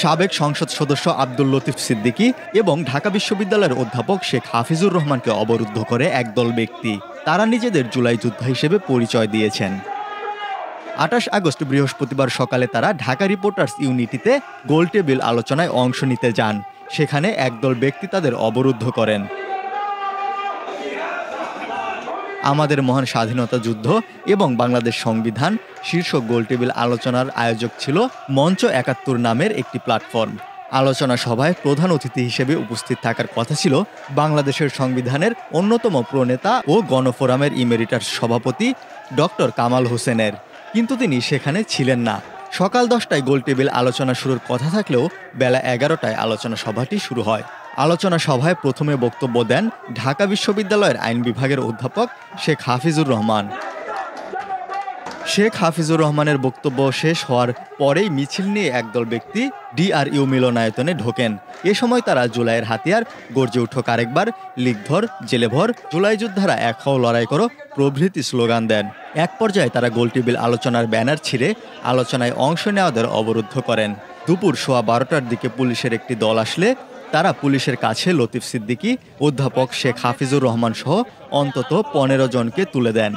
সাবেক সংসদ সদস্য আব্দুল লতিফ সিদ্দিকী এবং ঢাকা বিশ্ববিদ্যালয়ের অধ্যাপক শেখ হাফিজুর রহমানকে অবরুদ্ধ করে একদল ব্যক্তি। তারা নিজেদের জুলাই যোদ্ধা হিসেবে পরিচয় দিয়েছেন। ২৮ আগস্ট বৃহস্পতিবার সকালে তারা ঢাকা রিপোর্টার্স ইউনিটিতে গোলটেবিল আলোচনায় অংশ নিতে যান। সেখানে একদল ব্যক্তি তাদের অবরুদ্ধ করেন। আমাদের মহান স্বাধীনতা যুদ্ধ এবং বাংলাদেশ সংবিধান শীর্ষক গোলটেবিল আলোচনার আয়োজক ছিল মঞ্চ ৭১ নামের একটি প্ল্যাটফর্ম। আলোচনা সভায় প্রধান অতিথি হিসেবে উপস্থিত থাকার কথা ছিল বাংলাদেশের সংবিধানের অন্যতম প্রণেতা ও গণফোরামের ইমেরিটাস সভাপতি ডক্টর কামাল হোসেনের, কিন্তু তিনি সেখানে ছিলেন না। সকাল ১০টায় গোলটেবিল আলোচনা শুরুর কথা থাকলেও বেলা ১১টায় আলোচনা সভাটি শুরু হয়। আলোচনা সভায় প্রথমে বক্তব্য দেন ঢাকা বিশ্ববিদ্যালয়ের আইন বিভাগের অধ্যাপক শেখ হাফিজুর রহমান। শেখ হাফিজুর রহমানের বক্তব্য শেষ হওয়ার পরেই মিছিল নিয়ে একদল ব্যক্তি ডিআরইউ মিলনায়তনে ঢোকেন। এ সময় তারা জুলাইয়ের হাতিয়ার, গর্জে উঠো আরেকবার, লিখধর, জেলেভর, জুলাই যোদ্ধারা এক হও, লড়াই করো প্রভৃতি স্লোগান দেন। এক পর্যায়ে তারা গোলটেবিল আলোচনার ব্যানার ছিঁড়ে আলোচনায় অংশ নেওয়াদের অবরুদ্ধ করেন। দুপুর ১২টার দিকে পুলিশের একটি দল আসলে তারা পুলিশের কাছে লতিফ সিদ্দিকী, অধ্যাপক শেখ হাফিজুর রহমান সহ অন্তত ১৫ জনকে তুলে দেন।